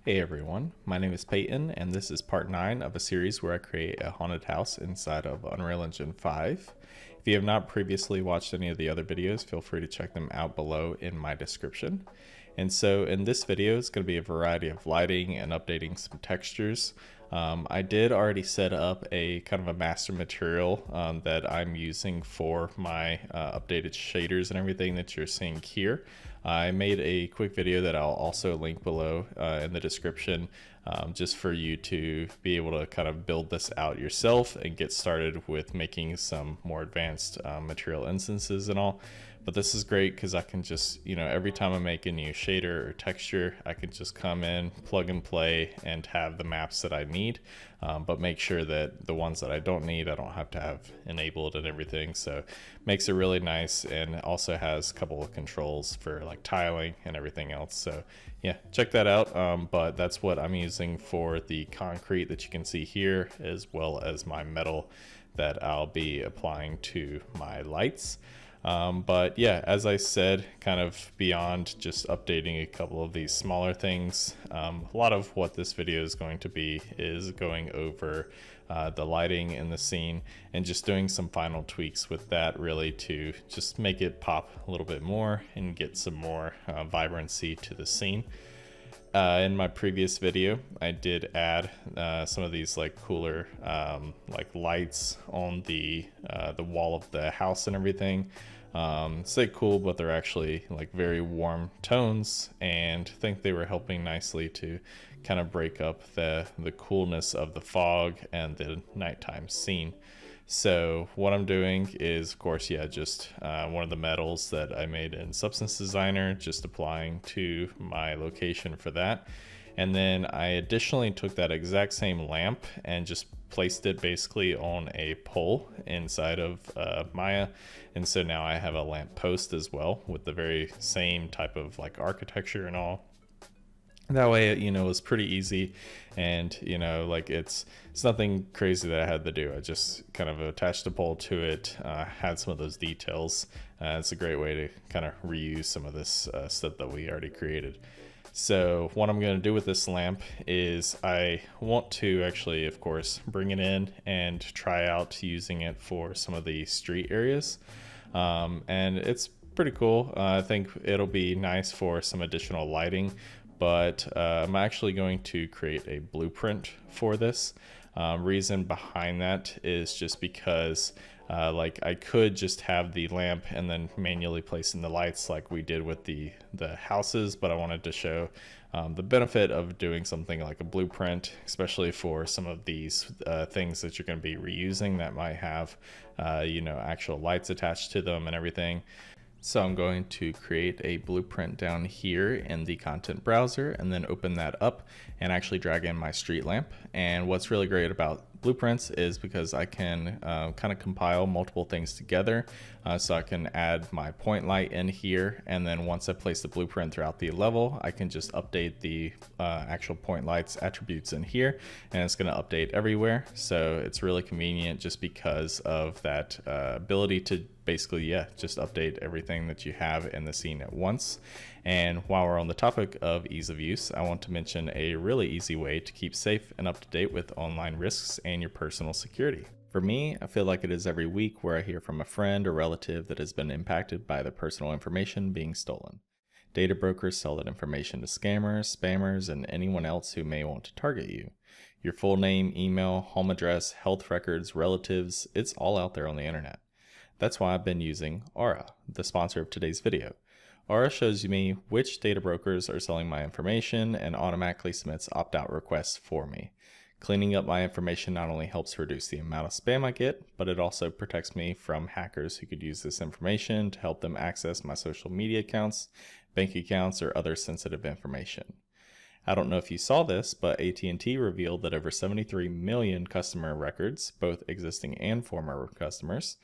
Hey everyone, my name is Peyton and this is part 9 of a series where I create a haunted house inside of Unreal Engine 5. If you have not previously watched any of the other videos, feel free to check them out below in my description. And so in this video, it's going to be a variety of lighting and updating some textures. I did already set up a kind of a master material that I'm using for my updated shaders and everything that you're seeing here. I made a quick video that I'll also link below in the description just for you to be able to kind of build this out yourself and get started with making some more advanced material instances and all. But this is great because I can just, every time I make a new shader or texture, I can just come in, plug and play, and have the maps that I need, but make sure that the ones that I don't need, I don't have to have enabled and everything. So makes it really nice, and also has a couple of controls for like tiling and everything else. So yeah, check that out. But that's what I'm using for the concrete that you can see here, as well as my metal that I'll be applying to my lights. But yeah, as I said, kind of beyond just updating a couple of these smaller things, a lot of what this video is going to be is going over the lighting in the scene and just doing some final tweaks with that, really to just make it pop a little bit more and get some more vibrancy to the scene. In my previous video, I did add some of these like cooler like lights on the wall of the house and everything. Say cool, but they're actually like very warm tones, and I think they were helping nicely to kind of break up the coolness of the fog and the nighttime scene. So what I'm doing is, of course, yeah, just one of the metals that I made in Substance Designer, just applying to my location for that. And then I additionally took that exact same lamp and just placed it basically on a pole inside of Maya. And so now I have a lamp post as well with the very same type of like architecture and all. That way, it was pretty easy, and like it's nothing crazy that I had to do. I just kind of attached a pole to it, had some of those details. It's a great way to kind of reuse some of this stuff that we already created. So what I'm going to do with this lamp is I want to actually, of course, bring it in and try out using it for some of the street areas. And it's pretty cool. I think it'll be nice for some additional lighting, but I'm actually going to create a blueprint for this. Reason behind that is just because like I could just have the lamp and then manually place in the lights like we did with the houses, but I wanted to show the benefit of doing something like a blueprint, especially for some of these things that you're going to be reusing that might have actual lights attached to them and everything. So I'm going to create a blueprint down here in the content browser and then open that up and actually drag in my street lamp. And what's really great about blueprints is because I can kind of compile multiple things together. So I can add my point light in here, and then once I place the blueprint throughout the level, I can just update the actual point lights attributes in here, and it's going to update everywhere. So it's really convenient just because of that ability to basically, yeah, just update everything that you have in the scene at once. And while we're on the topic of ease of use, I want to mention a really easy way to keep safe and up to date with online risks and your personal security. For me, I feel like it is every week where I hear from a friend or relative that has been impacted by their personal information being stolen. Data brokers sell that information to scammers, spammers, and anyone else who may want to target you. Your full name, email, home address, health records, relatives, it's all out there on the internet. That's why I've been using Aura, the sponsor of today's video. Aura shows me which data brokers are selling my information and automatically submits opt-out requests for me. Cleaning up my information not only helps reduce the amount of spam I get, but it also protects me from hackers who could use this information to help them access my social media accounts, bank accounts, or other sensitive information. I don't know if you saw this, but AT&T revealed that over 73 million customer records, both existing and former customers,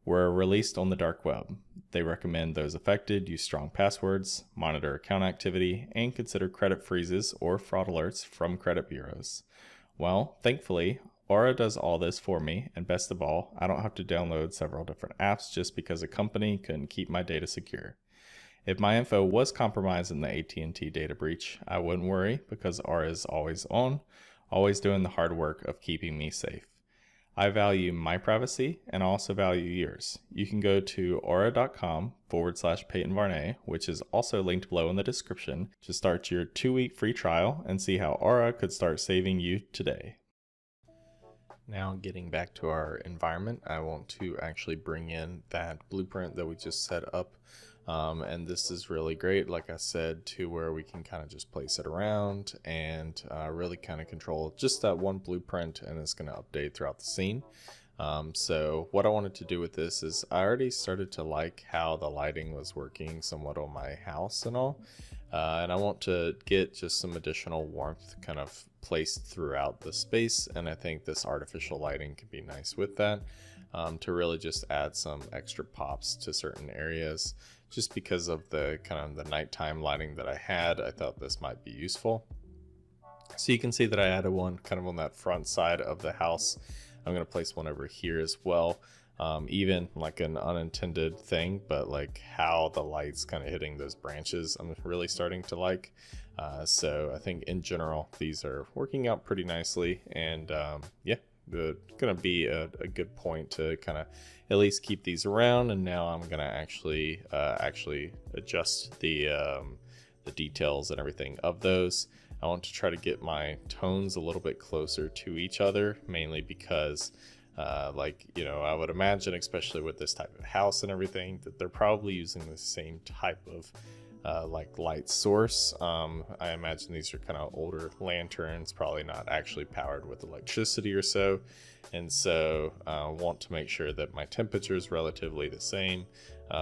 were released on the dark web. They recommend those affected use strong passwords, monitor account activity, and consider credit freezes or fraud alerts from credit bureaus. Well, thankfully, Aura does all this for me, and best of all, I don't have to download several different apps just because a company couldn't keep my data secure. If my info was compromised in the AT&T data breach, I wouldn't worry because Aura is always on, always doing the hard work of keeping me safe. I value my privacy and also value yours. You can go to aura.com/Peyton Varney, which is also linked below in the description, to start your 2-week free trial and see how Aura could start saving you today. Now getting back to our environment, I want to actually bring in that blueprint that we just set up. And this is really great, like I said, to where we can kind of just place it around and really kind of control just that one blueprint, and it's going to update throughout the scene. So what I wanted to do with this is I already started to like how the lighting was working somewhat on my house and all. And I want to get just some additional warmth kind of placed throughout the space. And I think this artificial lighting can be nice with that, to really just add some extra pops to certain areas. Just because of the kind of the nighttime lighting that I had, I thought this might be useful. So you can see that I added one kind of on that front side of the house. I'm going to place one over here as well. Even like an unintended thing, but like how the light's kind of hitting those branches, I'm really starting to like. So I think in general, these are working out pretty nicely, and yeah, gonna be a good point to kind of at least keep these around. And now I'm gonna actually adjust the details and everything of those. I want to try to get my tones a little bit closer to each other, mainly because like, you know, I would imagine, especially with this type of house and everything, that they're probably using the same type of like light source. I imagine these are kind of older lanterns, probably not actually powered with electricity or so. And so want to make sure that my temperature is relatively the same,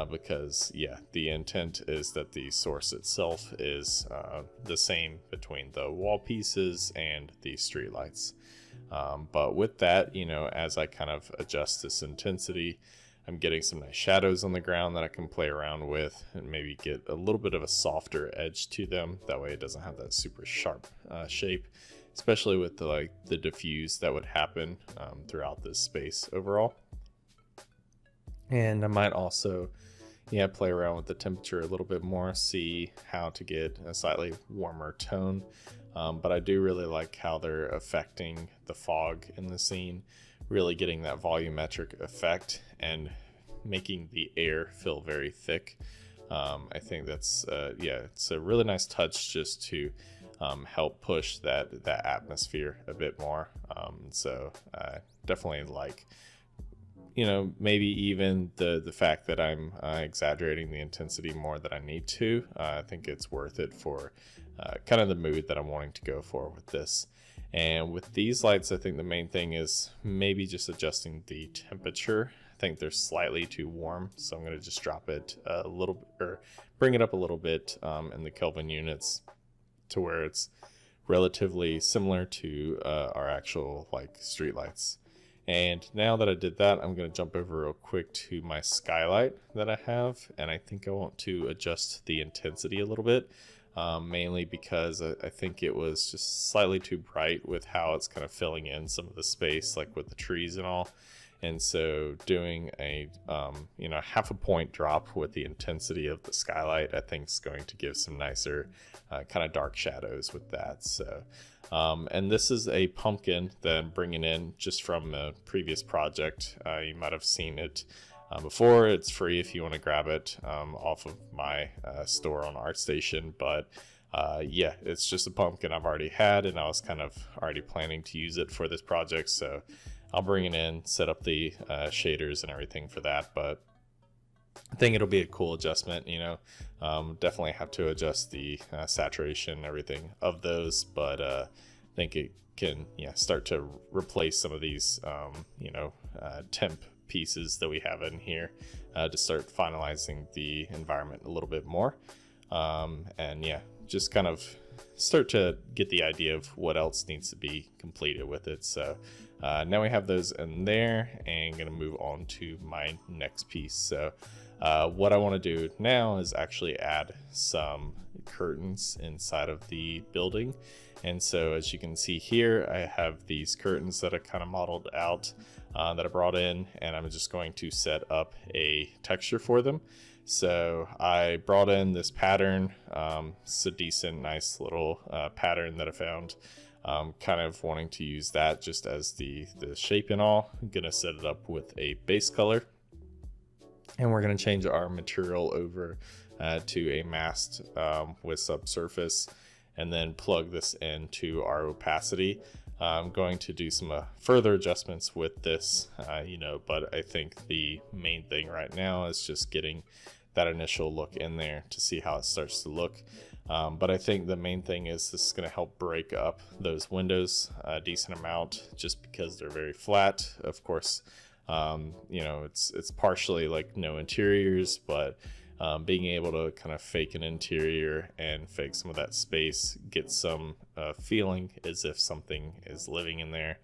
because yeah, the intent is that the source itself is the same between the wall pieces and the street lights. But with that, you know, as I kind of adjust this intensity, I'm getting some nice shadows on the ground that I can play around with and maybe get a little bit of a softer edge to them. That way it doesn't have that super sharp shape, especially with the diffuse that would happen throughout this space overall. And I might also, yeah, play around with the temperature a little bit more, see how to get a slightly warmer tone. But I do really like how they're affecting the fog in the scene, really getting that volumetric effect and making the air feel very thick. I think that's, yeah, it's a really nice touch just to help push that atmosphere a bit more. So definitely like, you know, maybe even the fact that I'm exaggerating the intensity more than I need to. I think it's worth it for kind of the mood that I'm wanting to go for with this. And with these lights, I think the main thing is maybe just adjusting the temperature. I think they're slightly too warm, so I'm going to just drop it a little bit, or bring it up a little bit in the Kelvin units to where it's relatively similar to our actual like street lights. And now that I did that, I'm going to jump over real quick to my skylight that I have, and I think I want to adjust the intensity a little bit. Mainly because I think it was just slightly too bright with how it's kind of filling in some of the space, like with the trees and all. And so doing a you know, 0.5 point drop with the intensity of the skylight, I think is going to give some nicer kind of dark shadows with that. So and this is a pumpkin that I'm bringing in just from a previous project. You might have seen it before. It's free if you want to grab it off of my store on ArtStation. But yeah, it's just a pumpkin I've already had, and I was kind of already planning to use it for this project. So I'll bring it in, set up the shaders and everything for that. But I think it'll be a cool adjustment, you know. Definitely have to adjust the saturation and everything of those, but I think it can, yeah, start to replace some of these you know, temp pieces that we have in here to start finalizing the environment a little bit more. And yeah, just kind of start to get the idea of what else needs to be completed with it. So now we have those in there, and gonna move on to my next piece. So what I want to do now is actually add some curtains inside of the building. And so as you can see here, I have these curtains that I kind of modeled out that I brought in, and I'm just going to set up a texture for them. So I brought in this pattern. It's a decent, nice little pattern that I found. Kind of wanting to use that just as the shape and all. I'm gonna set it up with a base color, and we're gonna change our material over to a masked with subsurface, and then plug this into our opacity. I'm going to do some further adjustments with this, but I think the main thing right now is just getting that initial look in there to see how it starts to look. But I think the main thing is this is going to help break up those windows a decent amount, just because they're very flat. Of course, it's partially like no interiors, but being able to kind of fake an interior and fake some of that space, get some feeling as if something is living in there,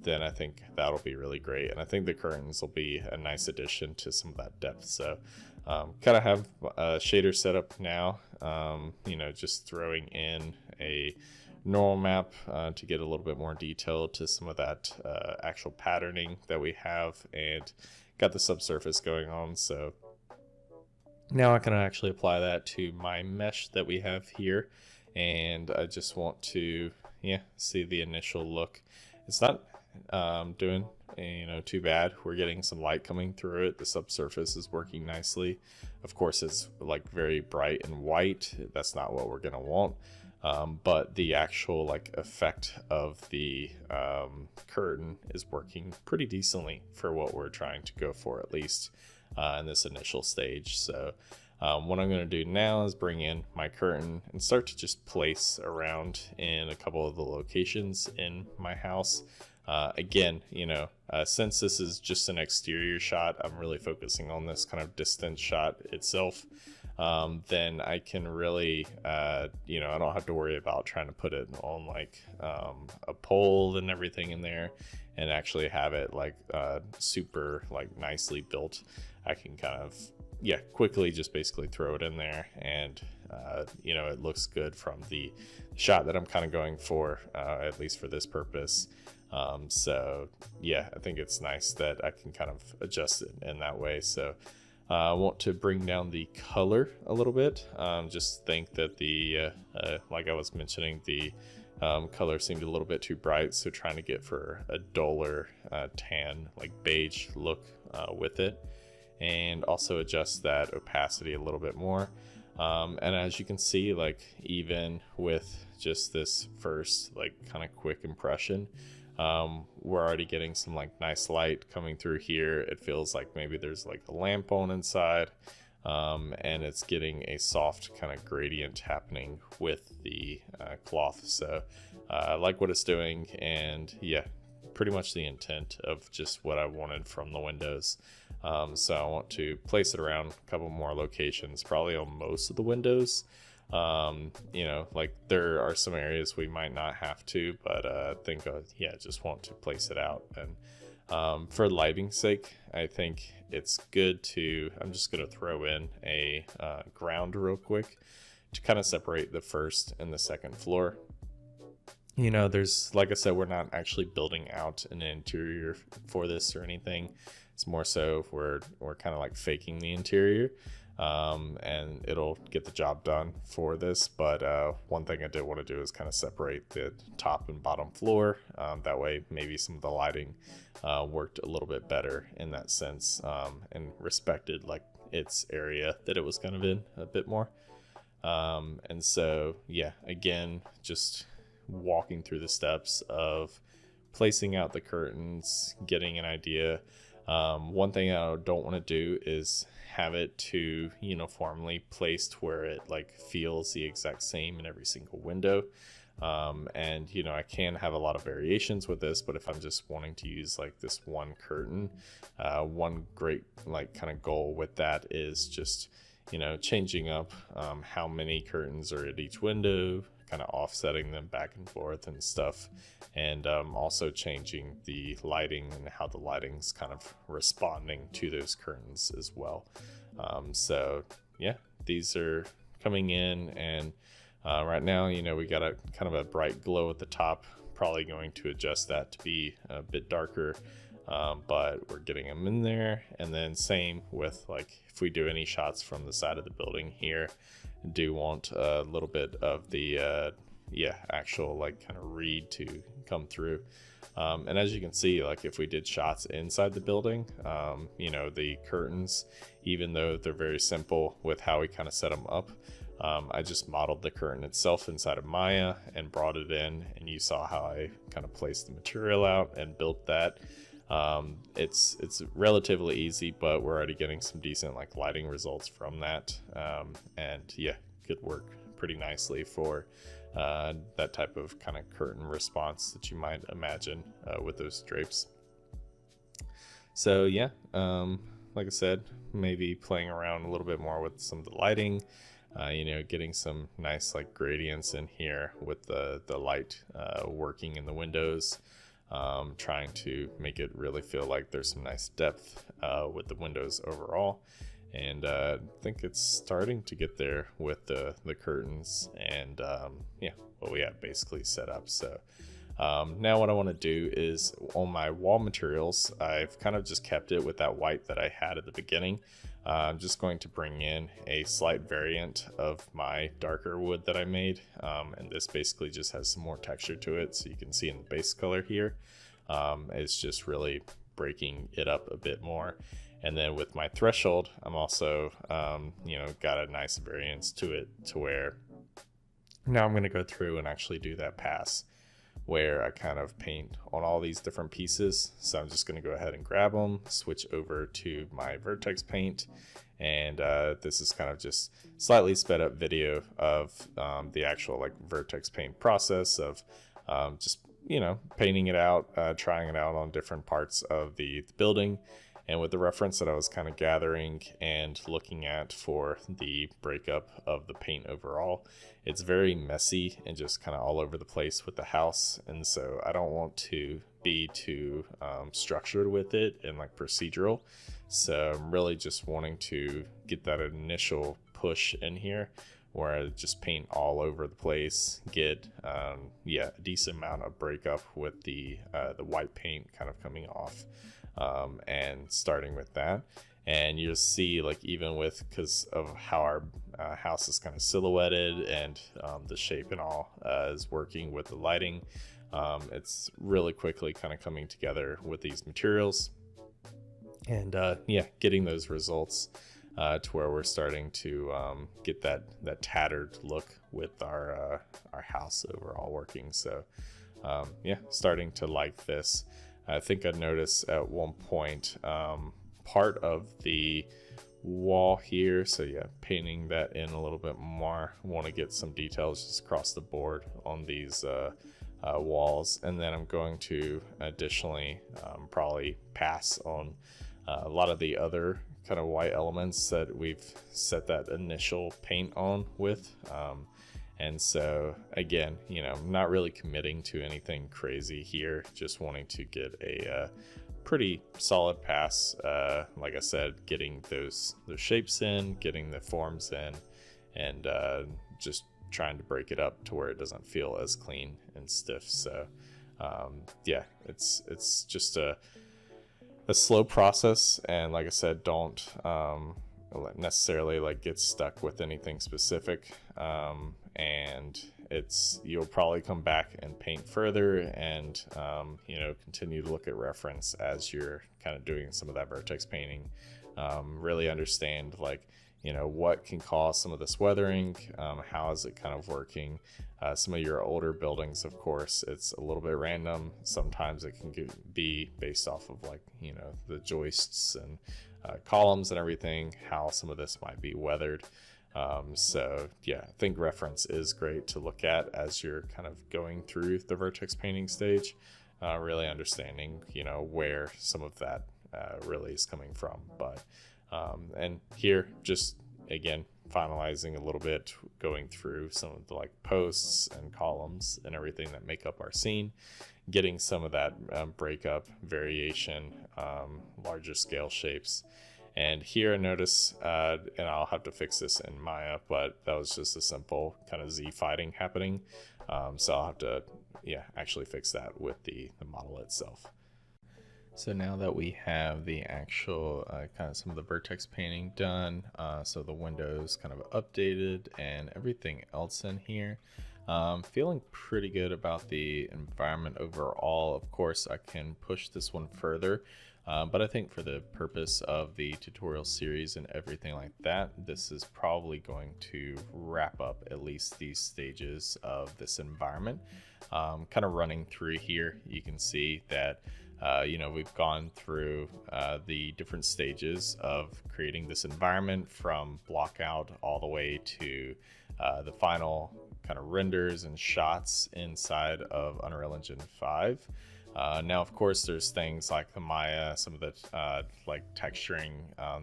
then I think that'll be really great. And I think the curtains will be a nice addition to some of that depth. So kind of have a shader set up now, just throwing in a normal map to get a little bit more detail to some of that actual patterning that we have, and got the subsurface going on. So now I can actually apply that to my mesh that we have here, and I just want to see the initial look. It's not doing too bad. We're getting some light coming through it. The subsurface is working nicely. Of course, it's like very bright and white. That's not what we're gonna want, but the actual like effect of the curtain is working pretty decently for what we're trying to go for, at least in this initial stage. So what I'm going to do now is bring in my curtain and start to just place around in a couple of the locations in my house. Again, since this is just an exterior shot, I'm really focusing on this kind of distance shot itself. Then I can really, I don't have to worry about trying to put it on like a pole and everything in there, and actually have it like super like nicely built. I can kind of quickly just basically throw it in there, and it looks good from the shot that I'm kind of going for, at least for this purpose. So I think it's nice that I can kind of adjust it in that way. So I want to bring down the color a little bit. Just think that the like I was mentioning, the color seemed a little bit too bright, so trying to get for a duller tan, like beige look with it, and also adjust that opacity a little bit more. And as you can see, like even with just this first like kind of quick impression, we're already getting some like nice light coming through here. It feels like maybe there's like a lamp on inside, and it's getting a soft kind of gradient happening with the cloth. So I like what it's doing, and pretty much the intent of just what I wanted from the windows. So I want to place it around a couple more locations, probably on most of the windows. Like there are some areas we might not have to, but I think just want to place it out. And for lighting's sake, I think it's good to, I'm just going to throw in a ground real quick to kind of separate the first and the second floor. There's, like I said, we're not actually building out an interior for this or anything. It's more so we're kind of like faking the interior, and it'll get the job done for this. But one thing I did want to do is kind of separate the top and bottom floor. That way maybe some of the lighting worked a little bit better in that sense, and respected like its area that it was kind of in a bit more. And so again, just walking through the steps of placing out the curtains, getting an idea. One thing I don't want to do is have it too uniformly placed where it like feels the exact same in every single window. And I can have a lot of variations with this, but if I'm just wanting to use like this one curtain, one great like kind of goal with that is just changing up how many curtains are at each window, kind of offsetting them back and forth and stuff, and also changing the lighting and how the lighting's kind of responding to those curtains as well. So these are coming in, and right now we got a kind of a bright glow at the top, probably going to adjust that to be a bit darker but we're getting them in there. And then same with like if we do any shots from the side of the building here, do want a little bit of the actual like kind of read to come through. And as you can see, like if we did shots inside the building, the curtains, even though they're very simple with how we kind of set them up, I just modeled the curtain itself inside of Maya and brought it in, and you saw how I kind of placed the material out and built that. It's relatively easy, but we're already getting some decent like lighting results from that. And yeah, could work pretty nicely for that type of kind of curtain response that you might imagine with those drapes. So yeah, like I said, maybe playing around a little bit more with some of the lighting, getting some nice like gradients in here with the light working in the windows, trying to make it really feel like there's some nice depth with the windows overall. And I think it's starting to get there with the curtains and what we have basically set up. So now what I want to do is on my wall materials, I've kind of just kept it with that white that I had at the beginning. I'm just going to bring in a slight variant of my darker wood that I made, and this basically just has some more texture to it, so you can see in the base color here, it's just really breaking it up a bit more. And then with my threshold, I'm also got a nice variance to it to where now I'm going to go through and actually do that pass where I kind of paint on all these different pieces. So I'm just going to go ahead and grab them, switch over to my vertex paint, and this is kind of just slightly sped up video of the actual like vertex paint process of just painting it out, trying it out on different parts of the building. And with the reference that I was kind of gathering and looking at for the breakup of the paint overall, it's very messy and just kind of all over the place with the house. And so I don't want to be too structured with it and like procedural. So I'm really just wanting to get that initial push in here where I just paint all over the place, get a decent amount of breakup with the white paint kind of coming off. And starting with that, and you'll see like even with because of how our house is kind of silhouetted and the shape and all is working with the lighting, it's really quickly kind of coming together with these materials and getting those results to where we're starting to get that tattered look with our house overall working. So starting to like this. I think I noticed at one point part of the wall here. So yeah, painting that in a little bit more. I want to get some details just across the board on these walls. And then I'm going to additionally probably pass on a lot of the other kind of white elements that we've set that initial paint on with. And so again, not really committing to anything crazy here, just wanting to get a pretty solid pass. Like I said, getting those shapes in, getting the forms in, and just trying to break it up to where it doesn't feel as clean and stiff. So it's just a slow process. And like I said, don't necessarily like get stuck with anything specific. And you'll probably come back and paint further and continue to look at reference as you're kind of doing some of that vertex painting. Really understand what can cause some of this weathering, how is it kind of working. Some of your older buildings, of course, it's a little bit random. Sometimes it can be based off of the joists and columns and everything, how some of this might be weathered. I think reference is great to look at as you're kind of going through the vertex painting stage, really understanding, where some of that really is coming from. But, and here, just again, finalizing a little bit, going through some of the posts and columns and everything that make up our scene, getting some of that breakup, variation, larger scale shapes. And here I notice, and I'll have to fix this in Maya, but that was just a simple kind of Z fighting happening. So I'll have to, actually fix that with the model itself. So now that we have the actual kind of some of the vertex painting done, so the windows kind of updated and everything else in here, feeling pretty good about the environment overall. Of course, I can push this one further, but I think for the purpose of the tutorial series and everything like that, this is probably going to wrap up at least these stages of this environment. Kind of running through here, you can see that we've gone through the different stages of creating this environment, from blockout all the way to the final kind of renders and shots inside of Unreal Engine 5. Now, of course, there's things like the Maya, some of the like texturing,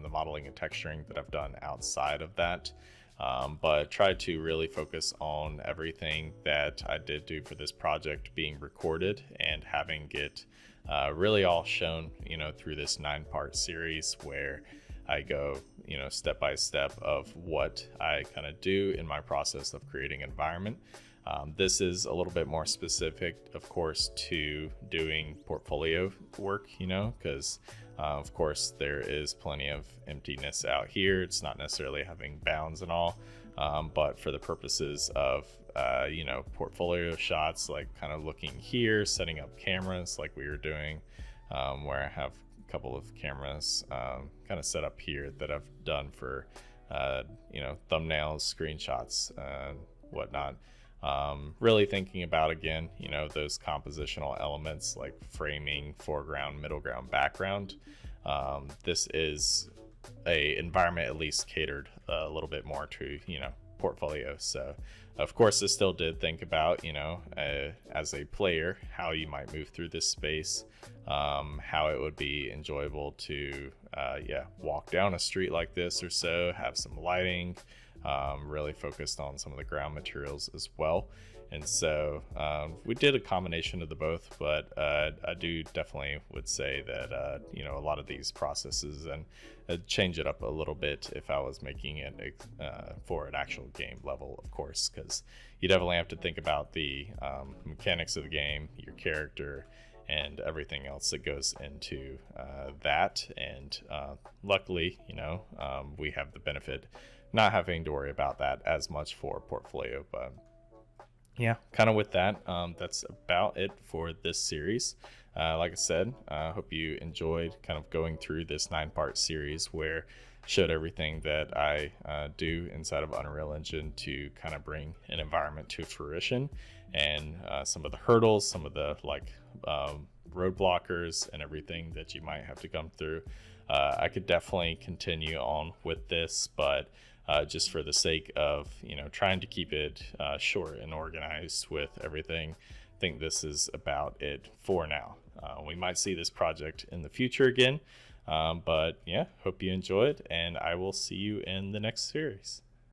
the modeling and texturing that I've done outside of that. But try to really focus on everything that I did do for this project being recorded and having it really all shown, through this 9-part series where I go, step by step of what I kind of do in my process of creating environment. This is a little bit more specific, of course, to doing portfolio work, because of course there is plenty of emptiness out here. It's not necessarily having bounds and all, but for the purposes of portfolio shots, like kind of looking here, setting up cameras like we were doing, where I have a couple of cameras kind of set up here that I've done for thumbnails, screenshots, whatnot. Really thinking about, again, those compositional elements like framing, foreground, middle ground, background. This is a environment at least catered a little bit more to, portfolio. So of course I still did think about, as a player, how you might move through this space, how it would be enjoyable to, walk down a street like this or so, have some lighting, really focused on some of the ground materials as well. And so we did a combination of the both, but I do definitely would say that, a lot of these processes, and change it up a little bit if I was making it for an actual game level, of course, because you definitely have to think about the mechanics of the game, your character, and everything else that goes into that. And luckily, we have the benefit not having to worry about that as much for portfolio. But yeah, kind of with that, that's about it for this series. Like I said, I hope you enjoyed kind of going through this 9-part series where I showed everything that I do inside of Unreal Engine to kind of bring an environment to fruition, and some of the hurdles, some of the road blockers and everything that you might have to come through. I could definitely continue on with this, but just for the sake of trying to keep it short and organized with everything, I think this is about it for now. We might see this project in the future again, but yeah, hope you enjoyed, and I will see you in the next series.